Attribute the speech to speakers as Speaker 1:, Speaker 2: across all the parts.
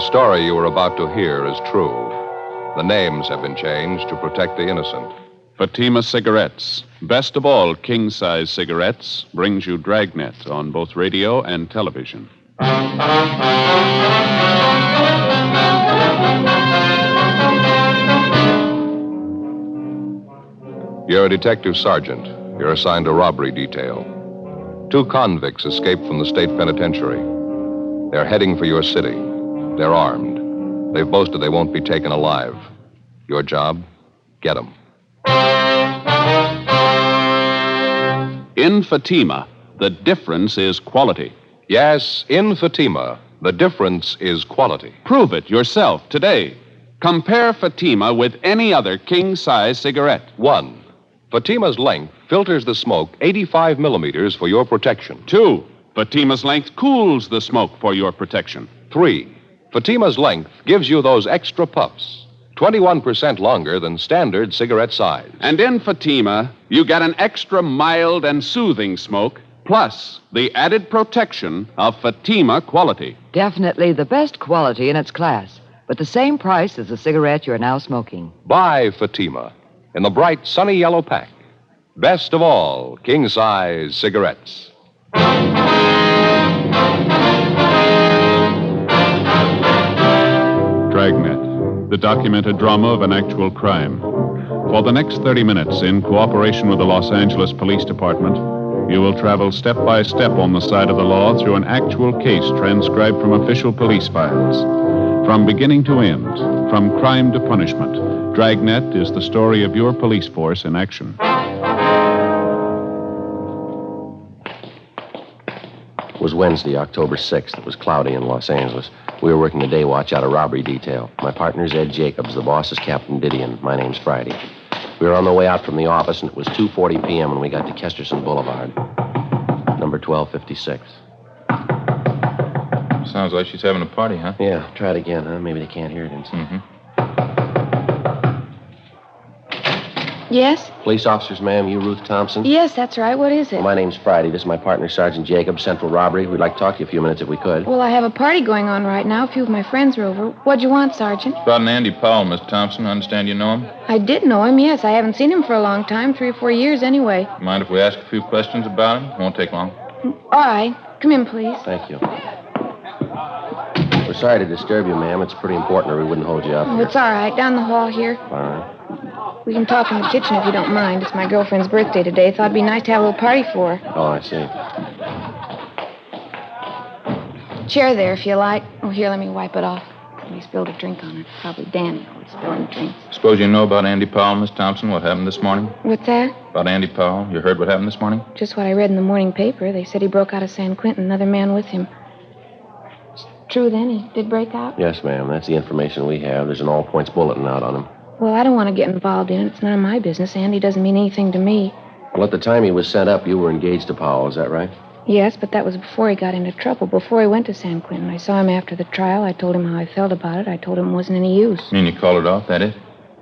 Speaker 1: story you are about to hear is true. The names have been changed to protect the innocent.
Speaker 2: Fatima Cigarettes, best of all king-size cigarettes, brings you Dragnet on both radio and television.
Speaker 1: You're a detective sergeant. You're assigned to robbery detail. 2 convicts escaped from the state penitentiary. They're heading for your city. They're armed. They've boasted they won't be taken alive. Your job? Get them.
Speaker 2: In Fatima, the difference is quality.
Speaker 1: Yes, in Fatima, the difference is quality.
Speaker 2: Prove it yourself today. Compare Fatima with any other king-size cigarette.
Speaker 1: 1. Fatima's length filters the smoke 85 millimeters for your protection.
Speaker 2: 2. Fatima's length cools the smoke for your protection.
Speaker 1: 3. Fatima's length gives you those extra puffs, 21% longer than standard cigarette size.
Speaker 2: And in Fatima, you get an extra mild and soothing smoke, plus the added protection of Fatima quality.
Speaker 3: Definitely the best quality in its class, but the same price as the cigarette you're now smoking.
Speaker 1: Buy Fatima in the bright, sunny yellow pack. Best of all, king-size cigarettes.
Speaker 2: Dragnet, the documented drama of an actual crime. For the next 30 minutes, in cooperation with the Los Angeles Police Department, you will travel step by step on the side of the law through an actual case transcribed from official police files. From beginning to end, from crime to punishment, Dragnet is the story of your police force in action.
Speaker 4: It was Wednesday, October 6th. It was cloudy in Los Angeles. We were working the day watch out of robbery detail. My partner's Ed Jacobs. The boss is Captain Didion. My name's Friday. We were on the way out from the office, and it was 2:40 p.m. when we got to Kesterson Boulevard, number 1256.
Speaker 5: Sounds like she's having a party, huh?
Speaker 4: Yeah, try it again, huh? Maybe they can't hear it inside.
Speaker 5: Mm-hmm.
Speaker 6: Yes?
Speaker 4: Police officers, ma'am. You Ruth Thompson?
Speaker 6: Yes, that's right. What is it?
Speaker 4: Well, my name's Friday. This is my partner, Sergeant Jacobs, Central Robbery. We'd like to talk to you a few minutes if we could.
Speaker 6: Well, I have a party going on right now. A few of my friends are over. What'd you want, Sergeant?
Speaker 5: About an Andy Powell, Miss Thompson. I understand you know him.
Speaker 6: I did know him, yes. I haven't seen him for a long time, 3 or 4 years anyway.
Speaker 5: Mind if we ask a few questions about him? Won't take long.
Speaker 6: All right. Come in, please.
Speaker 4: Thank you. We're sorry to disturb you, ma'am. It's pretty important or we wouldn't hold you up
Speaker 6: Oh,
Speaker 4: here.
Speaker 6: it's all right. Down the hall here.
Speaker 4: All right.
Speaker 6: We can talk in the kitchen if you don't mind. It's my girlfriend's birthday today. Thought it'd be nice to have a little party for her.
Speaker 4: Oh, I see.
Speaker 6: Chair there, if you like. Oh, here, let me wipe it off. Somebody spilled a drink on it. Probably Danny, always spilling drinks.
Speaker 5: Suppose you know about Andy Powell, Miss Thompson, what happened this morning?
Speaker 6: What's that?
Speaker 5: About Andy Powell. You heard what happened this morning?
Speaker 6: Just what I read in the morning paper. They said he broke out of San Quentin, another man with him. It's true, then? He did break out?
Speaker 4: Yes, ma'am. That's the information we have. There's an all-points bulletin out on him.
Speaker 6: Well, I don't want to get involved in it. It's none of my business. Andy doesn't mean anything to me.
Speaker 4: Well, at the time he was sent up, you were engaged to Powell. Is that right?
Speaker 6: Yes, but that was before he got into trouble, before he went to San Quentin. I saw him after the trial. I told him how I felt about it. I told him it wasn't any use.
Speaker 5: You mean you called it off, that it?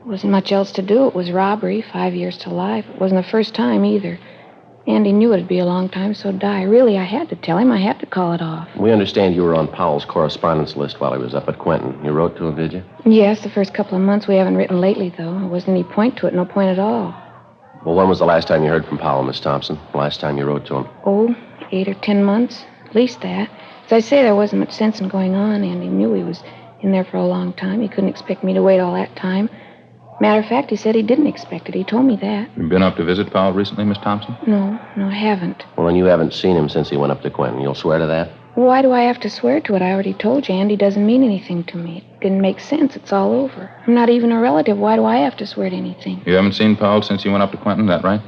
Speaker 6: Wasn't much else to do. It was robbery, 5 years to life. It wasn't the first time either. Andy knew it'd be a long time, so die. Really, I had to tell him. I had to call it off.
Speaker 4: We understand you were on Powell's correspondence list while he was up at Quentin. You wrote to him, did you?
Speaker 6: Yes, the first couple of months. We haven't written lately, though. There wasn't any point to it, no point at all.
Speaker 4: Well, when was the last time you heard from Powell, Miss Thompson? The last time you wrote to him?
Speaker 6: Oh, 8 or 10 months. At least that. As I say, there wasn't much sense in going on. Andy knew he was in there for a long time. He couldn't expect me to wait all that time. Matter of fact, he said he didn't expect it. He told me that.
Speaker 5: You been up to visit Powell recently, Miss Thompson?
Speaker 6: No, I haven't.
Speaker 4: Well, then you haven't seen him since he went up to Quentin. You'll swear to that?
Speaker 6: Why do I have to swear to it? I already told you Andy doesn't mean anything to me. It didn't make sense. It's all over. I'm not even a relative. Why do I have to swear to anything?
Speaker 5: You haven't seen Powell since he went up to Quentin, that right?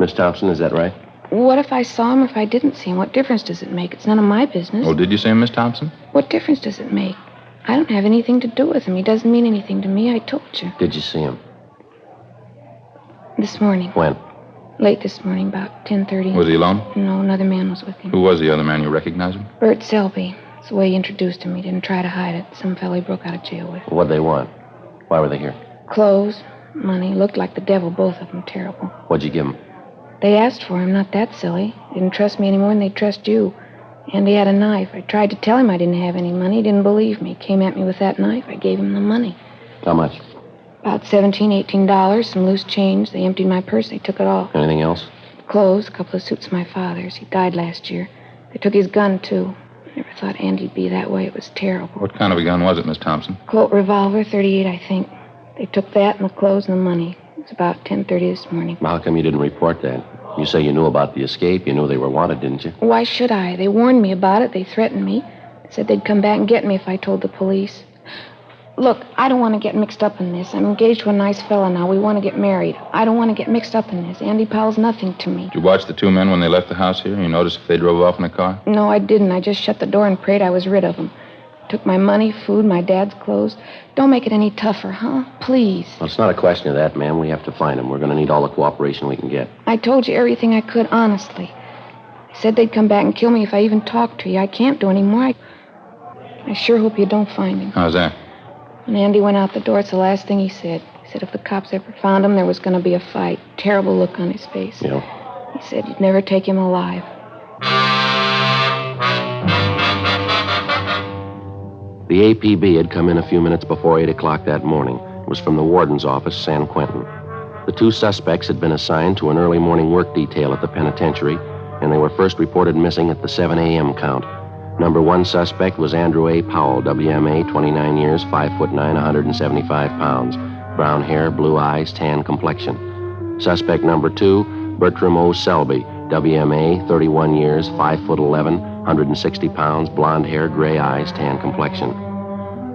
Speaker 4: Miss Thompson, is that right?
Speaker 6: What if I saw him or if I didn't see him? What difference does it make? It's none of my business.
Speaker 5: Oh, did you see him, Miss Thompson?
Speaker 6: What difference does it make? I don't have anything to do with him. He doesn't mean anything to me. I told you.
Speaker 4: Did you see him?
Speaker 6: This morning.
Speaker 4: When?
Speaker 6: Late this morning, about 10:30.
Speaker 5: Was he alone?
Speaker 6: No, another man was with him.
Speaker 5: Who was the other man? You recognize him?
Speaker 6: Bert Selby. That's the way he introduced him. He didn't try to hide it. Some fellow he broke out of jail with.
Speaker 4: What'd they want? Why were they here?
Speaker 6: Clothes, money. Looked like the devil, both of them. Terrible.
Speaker 4: What'd you give them?
Speaker 6: They asked for him. Not that silly. Didn't trust me any more than they trust you. Andy had a knife. I tried to tell him I didn't have any money. He didn't believe me. He came at me with that knife. I gave him the money.
Speaker 4: How much?
Speaker 6: About $17, $18, some loose change. They emptied my purse. They took it all.
Speaker 4: Anything else?
Speaker 6: Clothes, a couple of suits of my father's. He died last year. They took his gun, too. I never thought Andy'd be that way. It was terrible.
Speaker 5: What kind of a gun was it, Miss Thompson?
Speaker 6: Colt revolver, 38, I think. They took that and the clothes and the money. It was about 10:30 this morning.
Speaker 4: How come you didn't report that? You say you knew about the escape. You knew they were wanted, didn't you?
Speaker 6: Why should I? They warned me about it. They threatened me. They said they'd come back and get me if I told the police. Look, I don't want to get mixed up in this. I'm engaged to a nice fella now. We want to get married. I don't want to get mixed up in this. Andy Powell's nothing to me.
Speaker 5: Did you watch the two men when they left the house here? You notice if they drove off in a car?
Speaker 6: No, I didn't. I just shut the door and prayed I was rid of them. Took my money, food, my dad's clothes. Don't make it any tougher, huh? Please.
Speaker 4: Well, it's not a question of that, ma'am. We have to find them. We're going to need all the cooperation we can get.
Speaker 6: I told you everything I could, honestly. They said they'd come back and kill me if I even talked to you. I can't do any more. I sure hope you don't find him.
Speaker 5: How's that?
Speaker 6: When Andy went out the door, it's the last thing he said. He said if the cops ever found him, there was going to be a fight. Terrible look on his face.
Speaker 4: Yeah.
Speaker 6: He said you'd never take him alive.
Speaker 4: The APB had come in a few minutes before 8 o'clock that morning. It was from the warden's office, San Quentin. The two suspects had been assigned to an early morning work detail at the penitentiary, and they were first reported missing at the 7 a.m. count. Number one suspect was Andrew A. Powell, WMA, 29 years, 5'9", 175 pounds. Brown hair, blue eyes, tan complexion. Suspect number two, Bertram O. Selby, WMA, 31 years, 5'11", 160 pounds, blonde hair, gray eyes, tan complexion.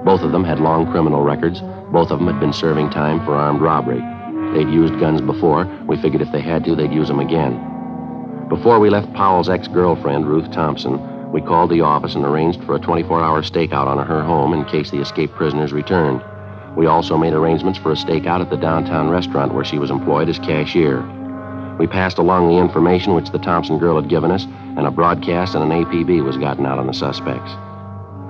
Speaker 4: Both of them had long criminal records. Both of them had been serving time for armed robbery. They'd used guns before. We figured if they had to, they'd use them again. Before we left Powell's ex-girlfriend, Ruth Thompson, we called the office and arranged for a 24-hour stakeout on her home in case the escaped prisoners returned. We also made arrangements for a stakeout at the downtown restaurant where she was employed as cashier. We passed along the information which the Thompson girl had given us, and a broadcast and an APB was gotten out on the suspects.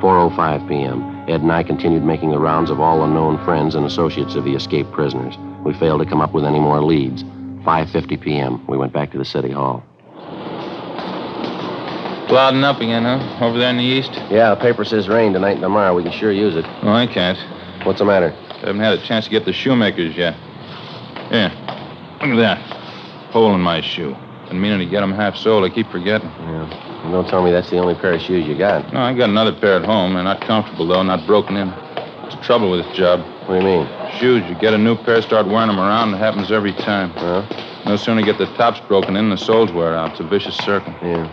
Speaker 4: 4:05 p.m., Ed and I continued making the rounds of all the known friends and associates of the escaped prisoners. We failed to come up with any more leads. 5:50 p.m., we went back to the city hall.
Speaker 5: Clouding up again, huh? Over there in the east?
Speaker 4: Yeah, the paper says rain tonight and tomorrow. We can sure use it.
Speaker 5: Oh, I can't.
Speaker 4: What's the matter?
Speaker 5: I haven't had a chance to get the shoemakers yet. Here, look at that. Hole in my shoe. Been meaning to get them half-soled. I keep forgetting.
Speaker 4: Yeah. You don't tell me that's the only pair of shoes you got.
Speaker 5: No, I got another pair at home. They're not comfortable, though, not broken in. What's the trouble with this job?
Speaker 4: What do you mean?
Speaker 5: Shoes, you get a new pair, start wearing them around, and it happens every time.
Speaker 4: Huh?
Speaker 5: No sooner get the tops broken in, the soles wear out. It's a vicious circle.
Speaker 4: Yeah.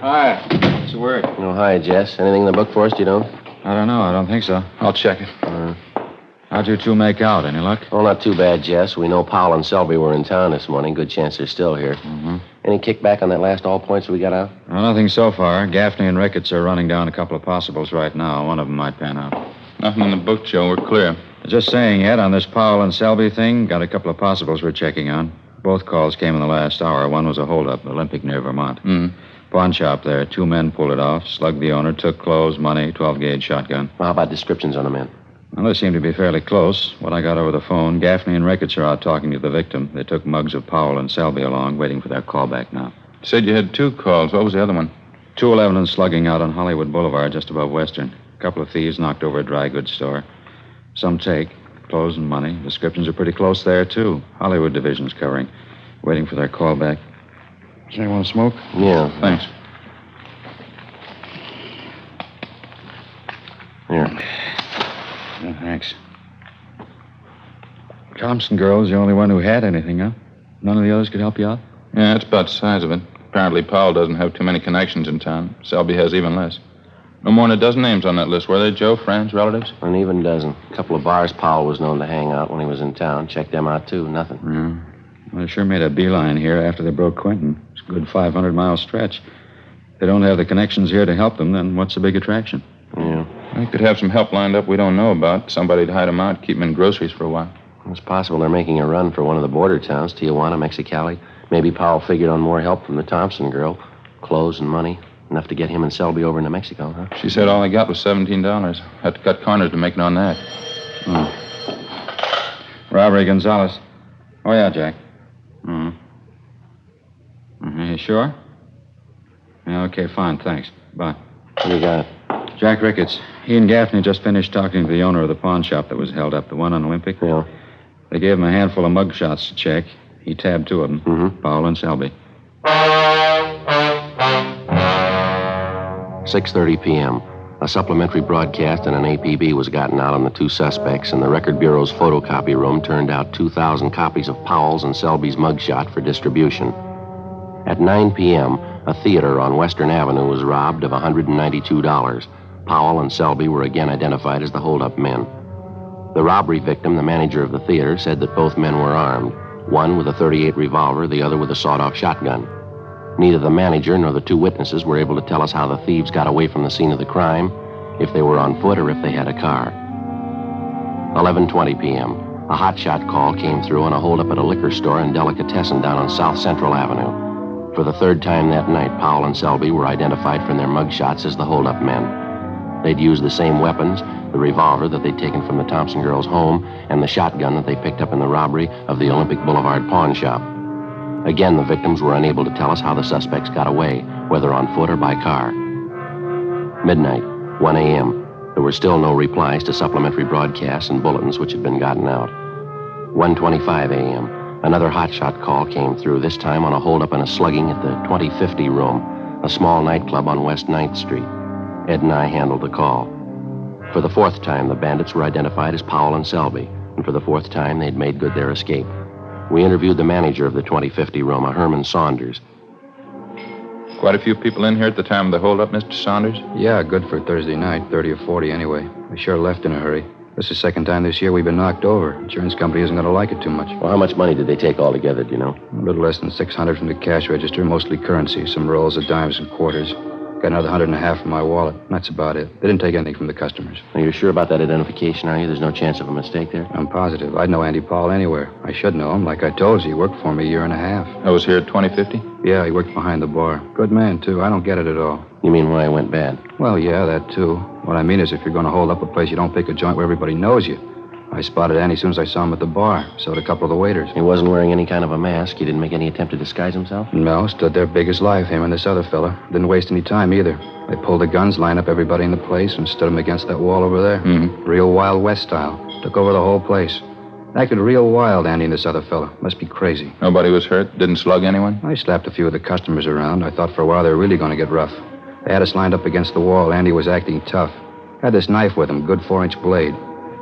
Speaker 7: Hi. What's the word?
Speaker 4: Oh, hi, Jess. Anything in the book for us, you don't?
Speaker 7: I don't know. I don't think so.
Speaker 5: I'll check it.
Speaker 7: How'd you two make out? Any luck?
Speaker 4: Oh, not too bad, Jess. We know Powell and Selby were in town this morning. Good chance they're still here.
Speaker 7: Mm-hmm.
Speaker 4: Any kickback on that last all points we got out?
Speaker 7: Well, nothing so far. Gaffney and Ricketts are running down a couple of possibles right now. One of them might pan out.
Speaker 5: Nothing in the book, Joe. We're clear.
Speaker 7: Just saying, Ed, on this Powell and Selby thing, got a couple of possibles we're checking on. Both calls came in the last hour. One was a holdup, Olympic near Vermont. Pawn shop there. Two men pulled it off, slugged the owner, took clothes, money, 12-gauge shotgun.
Speaker 4: Well, how about descriptions on the men?
Speaker 7: Well, they seem to be fairly close. What I got over the phone, Gaffney and Ricketts are out talking to the victim. They took mugs of Powell and Selby along, waiting for their call back now.
Speaker 5: You said you had two calls. What was the other one?
Speaker 7: 211 and slugging out on Hollywood Boulevard, just above Western. A couple of thieves knocked over a dry goods store. Some take, clothes and money. Descriptions are pretty close there, too. Hollywood division's covering. Waiting for their call back. Does anyone want to smoke?
Speaker 4: Yeah.
Speaker 5: Thanks.
Speaker 4: Here.
Speaker 7: Yeah, thanks. Thompson girl's the only one who had anything, huh? None of the others could help you out?
Speaker 5: Yeah, that's about the size of it. Apparently, Powell doesn't have too many connections in town. Selby has even less. No more than a dozen names on that list. Were they, Joe? Friends, relatives?
Speaker 4: An even dozen. A couple of bars Powell was known to hang out when he was in town. Checked them out, too. Nothing.
Speaker 7: Yeah. Well, they sure made a beeline here after they broke Quentin. It's a good 500-mile stretch. If they don't have the connections here to help them, then what's the big attraction?
Speaker 4: Yeah.
Speaker 5: They could have some help lined up we don't know about. Somebody to hide them out, keep them in groceries for a while.
Speaker 4: It's possible they're making a run for one of the border towns, Tijuana, Mexicali. Maybe Powell figured on more help from the Thompson girl. Clothes and money. Enough to get him and Selby over into Mexico, huh?
Speaker 5: She said all they got was $17. Had to cut corners to make it on that.
Speaker 7: Robbery, Yeah, okay, fine, thanks. Bye.
Speaker 4: What do you got?
Speaker 7: Jack Ricketts. He and Gaffney just finished talking to the owner of the pawn shop that was held up, the one on Olympic.
Speaker 4: Yeah.
Speaker 7: They gave him a handful of mug shots to check. He tabbed 2 of them,
Speaker 4: Mm-hmm.
Speaker 7: Powell and Selby.
Speaker 4: 6:30 p.m. A supplementary broadcast and an APB was gotten out on the 2 suspects, and the Record Bureau's photocopy room turned out 2,000 copies of Powell's and Selby's mugshot for distribution. At 9 p.m., a theater on Western Avenue was robbed of $192. Powell and Selby were again identified as the holdup men. The robbery victim, the manager of the theater, said that both men were armed, one with a .38 revolver, the other with a sawed-off shotgun. Neither the manager nor the 2 witnesses were able to tell us how the thieves got away from the scene of the crime, if they were on foot or if they had a car. 11:20 p.m. A hotshot call came through on a holdup at a liquor store and delicatessen down on South Central Avenue. For the 3rd time that night, Powell and Selby were identified from their mugshots as the holdup men. They'd used the same weapons, the revolver that they'd taken from the Thompson girls' home and the shotgun that they picked up in the robbery of the Olympic Boulevard pawn shop. Again, the victims were unable to tell us how the suspects got away, whether on foot or by car. Midnight, 1 a.m. There were still no replies to supplementary broadcasts and bulletins which had been gotten out. 1:25 a.m. Another hotshot call came through, this time on a holdup and a slugging at the 2050 Room, a small nightclub on West 9th Street. Ed and I handled the call. For the 4th time, the bandits were identified as Powell and Selby, and for the 4th time, they'd made good their escape. We interviewed the manager of the 2050 Room, a Herman Saunders.
Speaker 5: Quite a few people in here at the time of the holdup, Mr. Saunders?
Speaker 8: Yeah, good for Thursday night, 30 or 40 anyway. We sure left in a hurry. This is the 2nd time this year we've been knocked over. Insurance company isn't going to like it too much.
Speaker 4: Well, how much money did they take altogether, do you know?
Speaker 8: A little less than 600 from the cash register, mostly currency, some rolls of dimes and quarters. Got another 150 from my wallet. That's about it. They didn't take anything from the customers.
Speaker 4: Are you sure about that identification, are you? There's no chance of a mistake there?
Speaker 8: I'm positive. I'd know Andy Powell anywhere. I should know him. Like I told you, he worked for me a year and a half.
Speaker 5: I was here at 2050?
Speaker 8: Yeah, he worked behind the bar. Good man, too. I don't get it at all.
Speaker 4: You mean why it went bad?
Speaker 8: Well, yeah, that, too. What I mean is if you're going to hold up a place, you don't pick a joint where everybody knows you. I spotted Andy as soon as I saw him at the bar. So did a couple of the waiters.
Speaker 4: He wasn't wearing any kind of a mask? He didn't make any attempt to disguise himself?
Speaker 8: No, stood there big as life, him and this other fella. Didn't waste any time either. They pulled the guns, lined up everybody in the place, and stood them against that wall over there.
Speaker 5: Mm-hmm.
Speaker 8: Real Wild West style. Took over the whole place. Acted real wild, Andy and this other fella. Must be crazy.
Speaker 5: Nobody was hurt? Didn't slug anyone?
Speaker 8: I slapped a few of the customers around. I thought for a while they were really going to get rough. They had us lined up against the wall. Andy was acting tough. Had this knife with him, good 4-inch blade.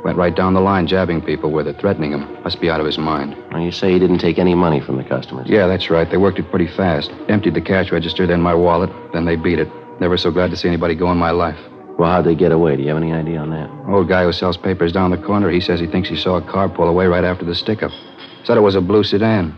Speaker 8: Went right down the line, jabbing people with it, threatening them. Must be out of his mind.
Speaker 4: Well, you say he didn't take any money from the customers?
Speaker 8: Yeah, that's right. They worked it pretty fast. Emptied the cash register, then my wallet. Then they beat it. Never so glad to see anybody go in my life.
Speaker 4: Well, how'd they get away? Do you have any idea on that?
Speaker 8: Old guy who sells papers down the corner, he says he thinks he saw a car pull away right after the stick-up. Said it was a blue sedan.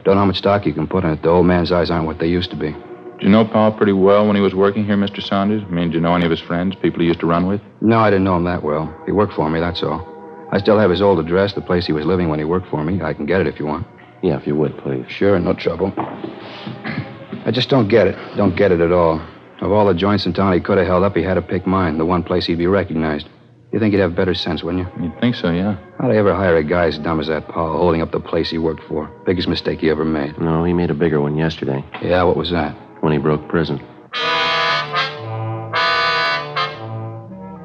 Speaker 8: Don't know how much stock you can put in it. The old man's eyes aren't what they used to be.
Speaker 5: Did you know Powell pretty well when he was working here, Mr. Saunders? I mean, did you know any of his friends, people he used to run with?
Speaker 8: No, I didn't know him that well. He worked for me, that's all. I still have his old address, the place he was living when he worked for me. I can get it if you want.
Speaker 4: Yeah, if you would, please.
Speaker 8: Sure, no trouble. I just don't get it. Don't get it at all. Of all the joints in town he could have held up, he had to pick mine, the one place he'd be recognized. You think he'd have better sense, wouldn't you?
Speaker 5: You'd think so, yeah.
Speaker 8: How'd I ever hire a guy as dumb as that Powell, holding up the place he worked for? Biggest mistake he ever made.
Speaker 4: No, he made a bigger one yesterday.
Speaker 8: Yeah, what was that?
Speaker 4: When he broke prison.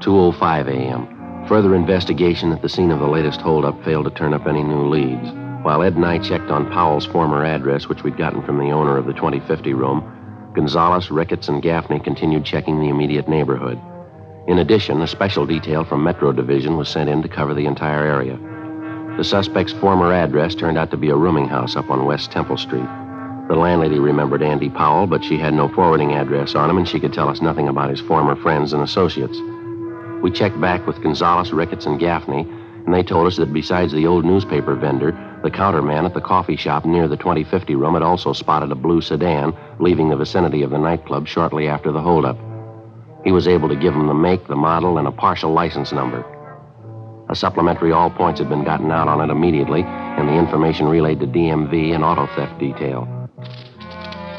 Speaker 4: 2:05 a.m. Further investigation at the scene of the latest holdup failed to turn up any new leads. While Ed and I checked on Powell's former address, which we'd gotten from the owner of the 2050 Room, Gonzalez, Ricketts, and Gaffney continued checking the immediate neighborhood. In addition, a special detail from Metro Division was sent in to cover the entire area. The suspect's former address turned out to be a rooming house up on West Temple Street. The landlady remembered Andy Powell, but she had no forwarding address on him, and she could tell us nothing about his former friends and associates. We checked back with Gonzalez, Ricketts, and Gaffney, and they told us that besides the old newspaper vendor, the counterman at the coffee shop near the 2050 Room had also spotted a blue sedan leaving the vicinity of the nightclub shortly after the holdup. He was able to give them the make, the model, and a partial license number. A supplementary all points had been gotten out on it immediately, and the information relayed to DMV and auto theft detail.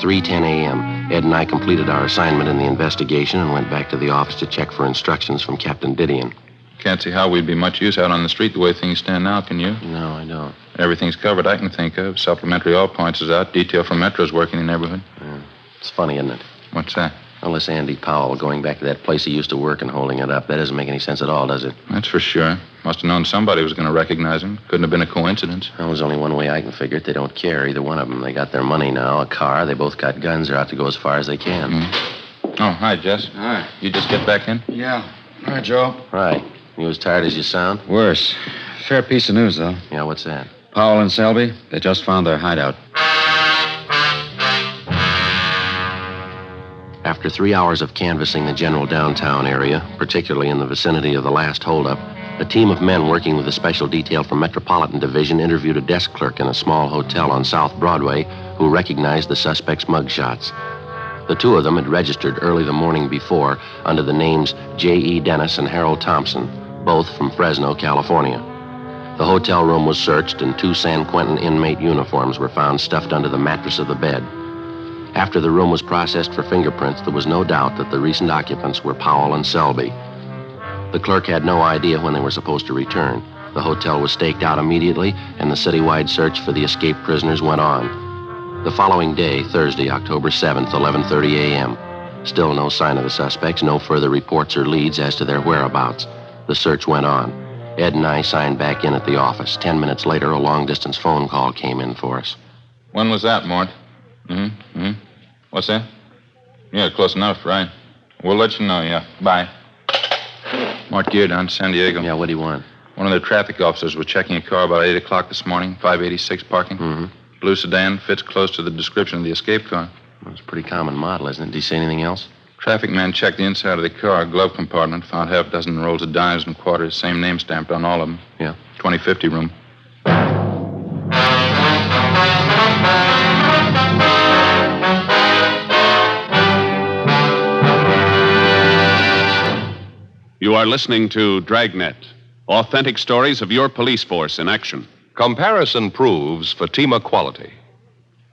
Speaker 4: 3:10 a.m. Ed and I completed our assignment in the investigation and went back to the office to check for instructions from Captain Didion.
Speaker 5: Can't see how we'd be much use out on the street the way things stand now, can you?
Speaker 4: No, I don't.
Speaker 5: Everything's covered I can think of. Supplementary all points is out. Detail from Metro's working in the neighborhood.
Speaker 4: Yeah. It's funny, isn't it?
Speaker 5: What's that?
Speaker 4: Well, this Andy Powell going back to that place he used to work and holding it up. That doesn't make any sense at all, does it?
Speaker 5: That's for sure. Must have known somebody was going to recognize him. Couldn't have been a coincidence.
Speaker 4: Well, there's only one way I can figure it. They don't care, either one of them. They got their money now, a car. They both got guns. They're out to go as far as they can.
Speaker 5: Oh, hi, Jess.
Speaker 7: Hi.
Speaker 5: You just get back in?
Speaker 7: Yeah. Hi, Joe.
Speaker 4: Right. You as tired as you sound?
Speaker 7: Worse. Fair piece of news, though.
Speaker 4: Yeah, what's that?
Speaker 7: Powell and Selby, they just found their hideout.
Speaker 4: After 3 hours of canvassing the general downtown area, particularly in the vicinity of the last holdup, a team of men working with a special detail from Metropolitan Division interviewed a desk clerk in a small hotel on South Broadway who recognized the suspect's mugshots. The two of them had registered early the morning before under the names J.E. Dennis and Harold Thompson, both from Fresno, California. The hotel room was searched and 2 San Quentin inmate uniforms were found stuffed under the mattress of the bed. After the room was processed for fingerprints, there was no doubt that the recent occupants were Powell and Selby. The clerk had no idea when they were supposed to return. The hotel was staked out immediately, and the citywide search for the escaped prisoners went on. The following day, Thursday, October 7th, 11:30 a.m., still no sign of the suspects, no further reports or leads as to their whereabouts. The search went on. Ed and I signed back in at the office. 10 minutes later, a long-distance phone call came in for us.
Speaker 5: When was that, Mort? What's that? Yeah, close enough, right? We'll let you know, yeah. Bye. Mort Gear down San Diego.
Speaker 4: Yeah, what do you want?
Speaker 5: One of their traffic officers was checking a car about 8 o'clock this morning, 586 parking. Blue sedan, fits close to the description of the escape car.
Speaker 4: Well, it's a pretty common model, isn't it? Did he say anything else?
Speaker 5: Traffic man checked the inside of the car, glove compartment, found half a dozen rolls of dimes and quarters, same name stamped on all of them.
Speaker 4: Yeah.
Speaker 5: 2050 room.
Speaker 2: You are listening to Dragnet, authentic stories of your police force in action.
Speaker 1: Comparison proves Fatima quality.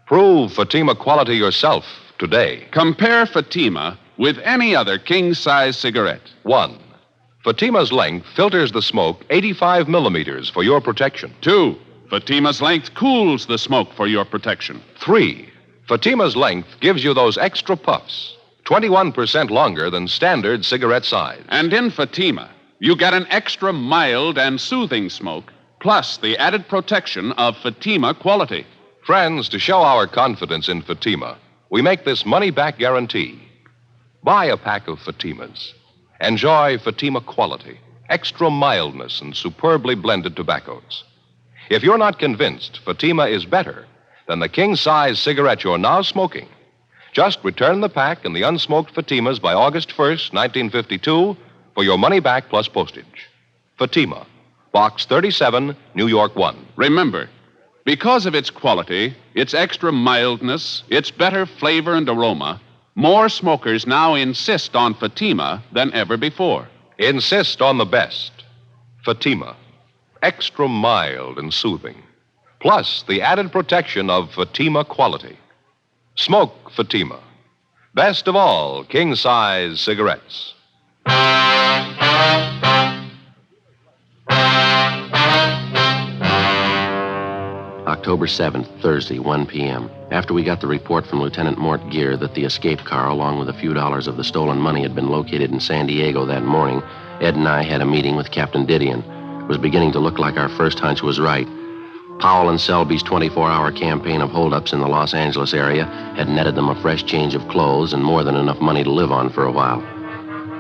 Speaker 1: Prove Fatima quality yourself today.
Speaker 2: Compare Fatima with any other king-size cigarette.
Speaker 1: 1. Fatima's length filters the smoke 85 millimeters for your protection.
Speaker 2: 2. Fatima's length cools the smoke for your protection.
Speaker 1: 3. Fatima's length gives you those extra puffs, 21% longer than standard cigarette size.
Speaker 2: And in Fatima, you get an extra mild and soothing smoke, plus the added protection of Fatima quality.
Speaker 1: Friends, to show our confidence in Fatima, we make this money-back guarantee. Buy a pack of Fatimas. Enjoy Fatima quality, extra mildness, and superbly blended tobaccos. If you're not convinced Fatima is better than the king-size cigarette you're now smoking, just return the pack and the unsmoked Fatimas by August 1st, 1952, for your money back plus postage. Fatima, Box 37, New York 1.
Speaker 2: Remember, because of its quality, its extra mildness, its better flavor and aroma, more smokers now insist on Fatima than ever before.
Speaker 1: Insist on the best. Fatima, extra mild and soothing, plus the added protection of Fatima quality. Smoke Fatima. Best of all, king-size cigarettes.
Speaker 4: October 7th, Thursday, 1 p.m. After we got the report from Lieutenant Mort Gear that the escape car, along with a few dollars of the stolen money, had been located in San Diego that morning, Ed and I had a meeting with Captain Didion. It was beginning to look like our first hunch was right. Powell and Selby's 24-hour campaign of holdups in the Los Angeles area had netted them a fresh change of clothes and more than enough money to live on for a while.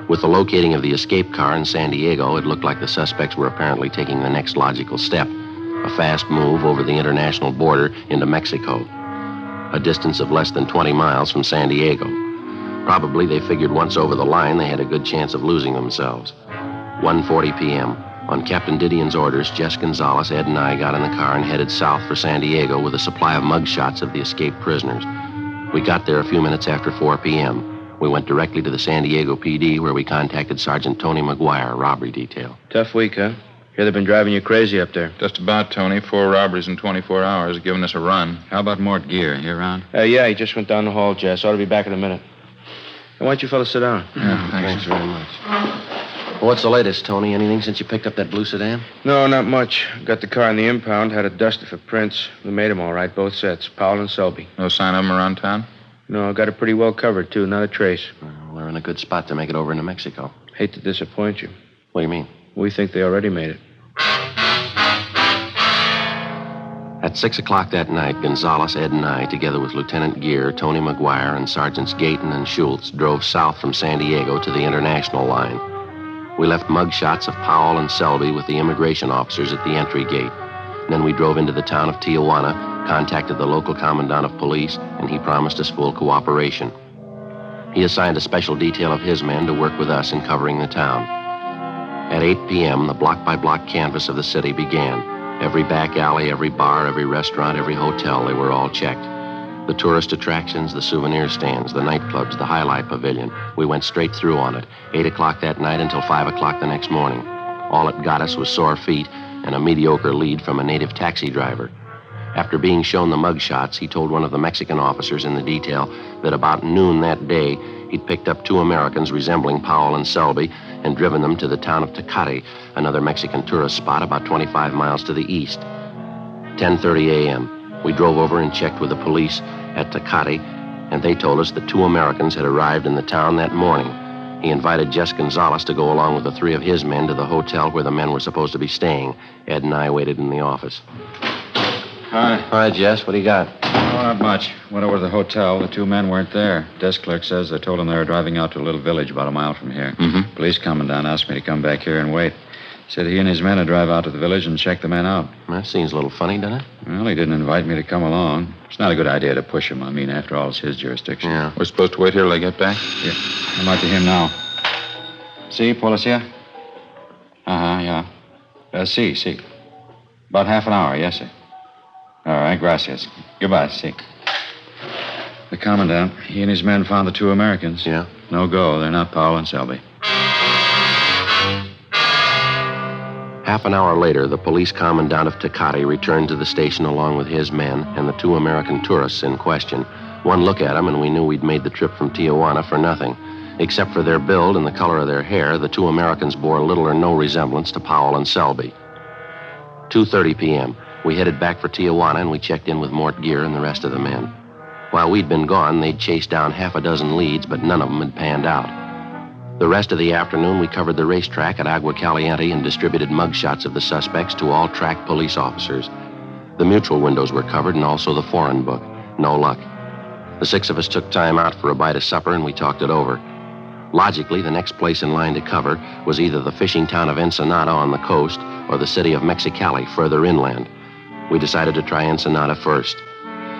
Speaker 4: With the locating of the escape car in San Diego, it looked like the suspects were apparently taking the next logical step, a fast move over the international border into Mexico, a distance of less than 20 miles from San Diego. Probably they figured once over the line, they had a good chance of losing themselves. 1:40 p.m. On Captain Didion's orders, Jess Gonzalez, Ed, and I got in the car and headed south for San Diego with a supply of mugshots of the escaped prisoners. We got there a few minutes after 4 p.m. We went directly to the San Diego PD, where we contacted Sergeant Tony McGuire, robbery detail.
Speaker 9: Tough week, huh? Hear they've been driving you crazy up there.
Speaker 5: Just about, Tony. 4 robberies in 24 hours, giving us a run.
Speaker 7: How about Mort Gear? You around?
Speaker 9: Yeah, he just went down the hall, Jess. Ought to be back in a minute. Why don't you fellas sit down?
Speaker 5: Yeah,
Speaker 4: Thanks very much. Well, what's the latest, Tony? Anything since you picked up that blue sedan?
Speaker 9: No, not much. Got the car in the impound, had it dusted for prints. We made them all right, both sets. Powell and Selby.
Speaker 5: No sign of them around town?
Speaker 9: No, I got it pretty well covered, too. Not a trace.
Speaker 4: We're in a good spot to make it over into Mexico.
Speaker 9: Hate to disappoint you.
Speaker 4: What do you mean?
Speaker 9: We think they already made it.
Speaker 4: At 6 o'clock that night, Gonzalez, Ed, and I, together with Lieutenant Gear, Tony McGuire, and Sergeants Gayton and Schultz, drove south from San Diego to the international line. We left mugshots of Powell and Selby with the immigration officers at the entry gate. Then we drove into the town of Tijuana, contacted the local commandant of police, and he promised us full cooperation. He assigned a special detail of his men to work with us in covering the town. At 8 p.m., the block-by-block canvass of the city began. Every back alley, every bar, every restaurant, every hotel, they were all checked. The tourist attractions, the souvenir stands, the nightclubs, the highlight pavilion. We went straight through on it, 8 o'clock that night until 5 o'clock the next morning. All it got us was sore feet and a mediocre lead from a native taxi driver. After being shown the mugshots, he told one of the Mexican officers in the detail that about noon that day, he'd picked up 2 Americans resembling Powell and Selby and driven them to the town of Tecate, another Mexican tourist spot about 25 miles to the east. 10:30 a.m., we drove over and checked with the police at Tecate, and they told us that 2 Americans had arrived in the town that morning. He invited Jess Gonzalez to go along with the 3 of his men to the hotel where the men were supposed to be staying. Ed and I waited in the office.
Speaker 7: Hi.
Speaker 4: All right, Jess, what do you got?
Speaker 7: Oh, not much. Went over to the hotel. The 2 men weren't there. Desk clerk says they told him they were driving out to a little village about a mile from here.
Speaker 5: Mm-hmm.
Speaker 7: Police commandant asked me to come back here and wait. Said he and his men would drive out to the village and check the men out.
Speaker 4: That seems a little funny, doesn't it?
Speaker 7: Well, he didn't invite me to come along. It's not a good idea to push him. I mean, after all, it's his jurisdiction.
Speaker 4: Yeah.
Speaker 5: We're supposed to wait here till I get back?
Speaker 7: Yeah. I'm out to him now. See, policia? Yeah. See. About half an hour, yes, sir. All right, gracias. Goodbye, see. The commandant, he and his men found the 2 Americans.
Speaker 4: Yeah?
Speaker 7: No go. They're not Powell and Selby.
Speaker 4: Half an hour later, the police commandant of Tecate returned to the station along with his men and the 2 American tourists in question. One look at them, and we knew we'd made the trip from Tijuana for nothing. Except for their build and the color of their hair, the 2 Americans bore little or no resemblance to Powell and Selby. 2:30 p.m., we headed back for Tijuana, and we checked in with Mort Gear and the rest of the men. While we'd been gone, they'd chased down half a dozen leads, but none of them had panned out. The rest of the afternoon, we covered the racetrack at Agua Caliente and distributed mugshots of the suspects to all track police officers. The mutual windows were covered and also the foreign book. No luck. The 6 of us took time out for a bite of supper, and we talked it over. Logically, the next place in line to cover was either the fishing town of Ensenada on the coast or the city of Mexicali further inland. We decided to try Ensenada first.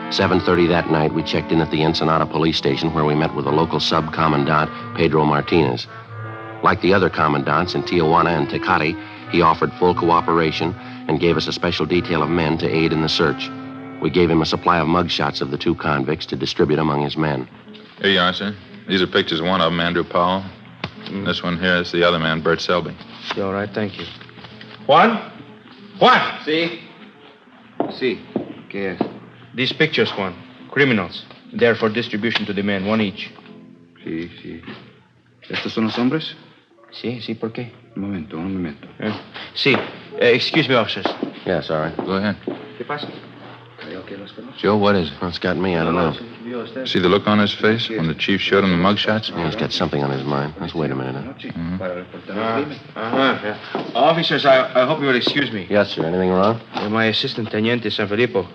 Speaker 4: 7:30 that night, we checked in at the Ensenada police station where we met with the local sub-commandant, Pedro Martinez. Like the other commandants in Tijuana and Tecate, he offered full cooperation and gave us a special detail of men to aid in the search. We gave him a supply of mugshots of the 2 convicts to distribute among his men.
Speaker 5: Here you are, sir. These are pictures of one of them, Andrew Powell. This one here is the other man, Bert Selby.
Speaker 9: All right, thank you. Juan?
Speaker 8: Sí. ¿Qué es?
Speaker 9: These pictures, Juan. Criminals. They're for distribution to the men, 1 each.
Speaker 8: Sí. ¿Estos son los hombres?
Speaker 9: Sí, ¿por qué?
Speaker 8: Un momento.
Speaker 9: Sí. Excuse me, officers.
Speaker 4: Yeah, sorry.
Speaker 5: Go ahead.
Speaker 8: ¿Qué pasa? Creo que los conozco.
Speaker 5: Joe, what is it?
Speaker 4: Well, it's got me, I don't know.
Speaker 5: See the look on his face when the chief showed him the mugshots?
Speaker 4: Yeah, he's got something on his mind. Let's wait a minute.
Speaker 9: Yeah. Officers, I hope you will excuse me.
Speaker 4: Yes, sir. Anything wrong?
Speaker 9: My assistant, Teniente San Filippo,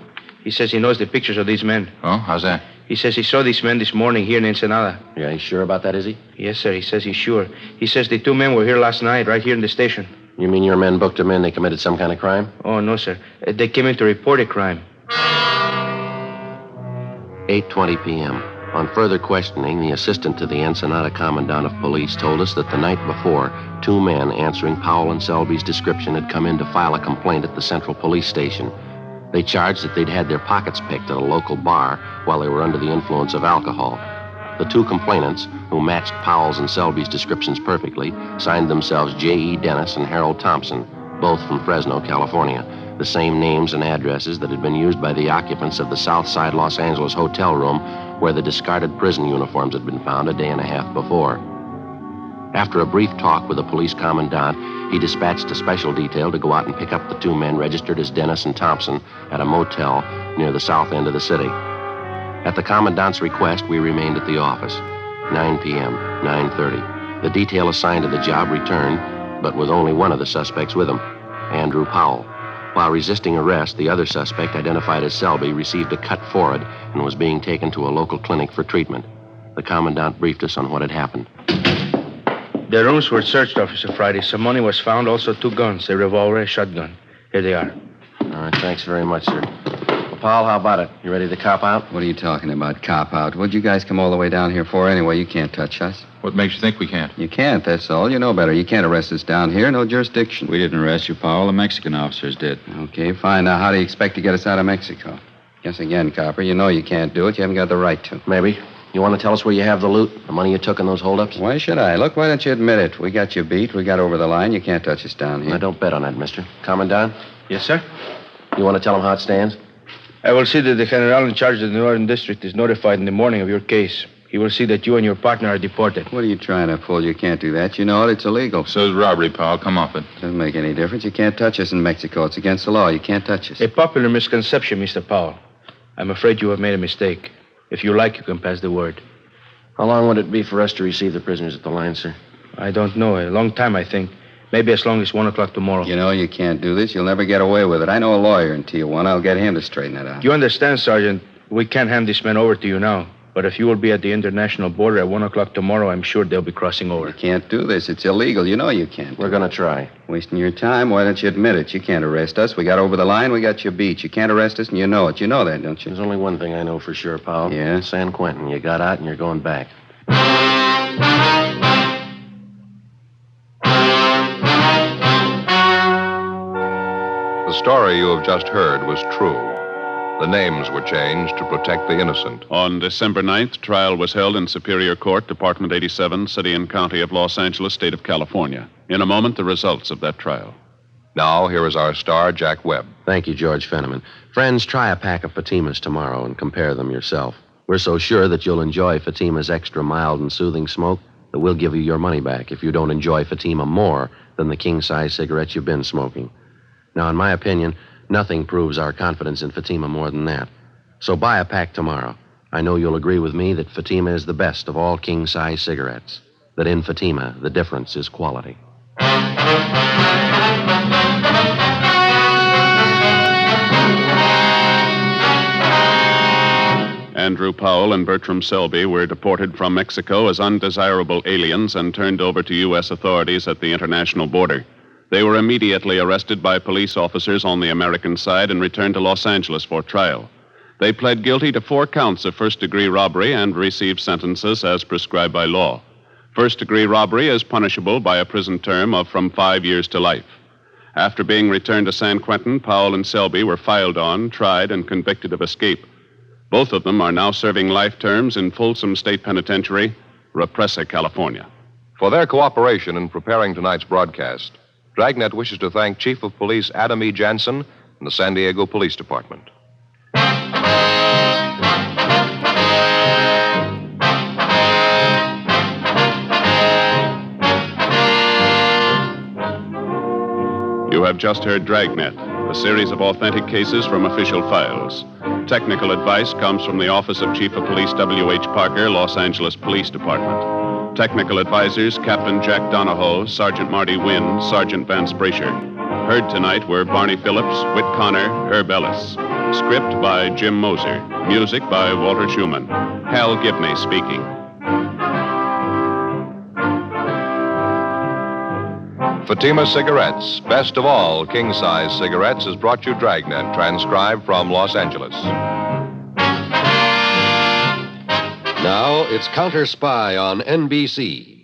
Speaker 9: he says he knows the pictures of these men.
Speaker 5: Oh, how's that?
Speaker 9: He says he saw these men this morning here in Ensenada.
Speaker 4: Yeah, he's sure about that, is he?
Speaker 9: Yes, sir, he says he's sure. He says the 2 men were here last night, right here in the station.
Speaker 4: You mean your men booked them in? They committed some kind of crime?
Speaker 9: Oh, no, sir. They came in to report a crime.
Speaker 4: 8:20 p.m. On further questioning, the assistant to the Ensenada commandant of police told us that the night before, 2 men answering Powell and Selby's description had come in to file a complaint at the central police station. They charged that they'd had their pockets picked at a local bar while they were under the influence of alcohol. The 2 complainants, who matched Powell's and Selby's descriptions perfectly, signed themselves J.E. Dennis and Harold Thompson, both from Fresno, California, the same names and addresses that had been used by the occupants of the Southside Los Angeles hotel room where the discarded prison uniforms had been found a day and a half before. After a brief talk with the police commandant, he dispatched a special detail to go out and pick up the 2 men registered as Dennis and Thompson at a motel near the south end of the city. At the commandant's request, we remained at the office. 9 p.m., 9:30. The detail assigned to the job returned, but with only one of the suspects with him, Andrew Powell. While resisting arrest, the other suspect, identified as Selby, received a cut forehead and was being taken to a local clinic for treatment. The commandant briefed us on what had happened.
Speaker 9: The rooms were searched, Officer Friday. Some money was found, also 2 guns, a revolver, a shotgun. Here they are.
Speaker 4: All right, thanks very much, sir. Well, Paul, how about it? You ready to cop out?
Speaker 8: What are you talking about, cop out? What'd you guys come all the way down here for anyway? You can't touch us.
Speaker 5: What makes you think we can't?
Speaker 8: You can't, that's all. You know better. You can't arrest us down here. No jurisdiction.
Speaker 7: We didn't arrest you, Powell. The Mexican officers did.
Speaker 8: Okay, fine. Now, how do you expect to get us out of Mexico? Guess again, copper. You know you can't do it. You haven't got the right to.
Speaker 4: Maybe. You want to tell us where you have the loot? The money you took in those holdups?
Speaker 8: Why should I? Look, why don't you admit it? We got you beat. We got over the line. You can't touch us down here.
Speaker 4: I don't bet on that, mister. Commandant,
Speaker 9: Yes, sir?
Speaker 4: you want to tell him how it stands?
Speaker 9: I will see that the general in charge of the Northern District is notified in the morning of your case. He will see that you and your partner are deported.
Speaker 8: What are you trying to pull? You can't do that. You know it. It's illegal.
Speaker 5: So is robbery, Powell. Come off it.
Speaker 8: Doesn't make any difference. You can't touch us in Mexico. It's against the law. You can't touch us.
Speaker 9: A popular misconception, Mr. Powell. I'm afraid you have made a mistake. If you like, you can pass the word.
Speaker 4: How long would it be for us to receive the prisoners at the line, sir?
Speaker 9: I don't know. A long time, I think. Maybe as long as 1 o'clock tomorrow.
Speaker 8: You know you can't do this. You'll never get away with it. I know a lawyer in Tijuana. I'll get him to straighten it out.
Speaker 9: You understand, Sergeant, we can't hand these men over to you now. But if you will be at the international border at 1 o'clock tomorrow, I'm sure they'll be crossing over.
Speaker 8: You can't do this. It's illegal. You know you can't.
Speaker 4: We're going to try.
Speaker 8: Wasting your time. Why don't you admit it? You can't arrest us. We got over the line. We got you beat. You can't arrest us, and you know it. You know that, don't you?
Speaker 4: There's only one thing I know for sure, Powell.
Speaker 8: Yeah?
Speaker 4: San Quentin. You got out and you're going back.
Speaker 1: The story you have just heard was true. The names were changed to protect the innocent.
Speaker 2: On December 9th, trial was held in Superior Court, Department 87, City and County of Los Angeles, State of California. In a moment, the results of that trial.
Speaker 1: Now, here is our star, Jack Webb.
Speaker 4: Thank you, George Fenneman. Friends, try a pack of Fatimas tomorrow and compare them yourself. We're so sure that you'll enjoy Fatima's extra mild and soothing smoke that we'll give you your money back if you don't enjoy Fatima more than the king-size cigarettes you've been smoking. Now, in my opinion, nothing proves our confidence in Fatima more than that. So buy a pack tomorrow. I know you'll agree with me that Fatima is the best of all king-size cigarettes. That in Fatima, the difference is quality.
Speaker 2: Andrew Powell and Bertram Selby were deported from Mexico as undesirable aliens and turned over to U.S. authorities at the international border. They were immediately arrested by police officers on the American side and returned to Los Angeles for trial. They pled guilty to 4 counts of first-degree robbery and received sentences as prescribed by law. First-degree robbery is punishable by a prison term of from 5 years to life. After being returned to San Quentin, Powell and Selby were filed on, tried, and convicted of escape. Both of them are now serving life terms in Folsom State Penitentiary, Represa, California.
Speaker 1: For their cooperation in preparing tonight's broadcast, Dragnet wishes to thank Chief of Police Adam E. Jansen and the San Diego Police Department.
Speaker 2: You have just heard Dragnet, a series of authentic cases from official files. Technical advice comes from the Office of Chief of Police W.H. Parker, Los Angeles Police Department. Technical advisors Captain Jack Donahoe, Sergeant Marty Wynn, Sergeant Vance Brasher. Heard tonight were Barney Phillips, Whit Connor, Herb Ellis. Script by Jim Moser. Music by Walter Schumann. Hal Gibney speaking.
Speaker 1: Fatima Cigarettes, best of all king-size cigarettes, has brought you Dragnet, transcribed from Los Angeles.
Speaker 10: Now it's Counter Spy on NBC.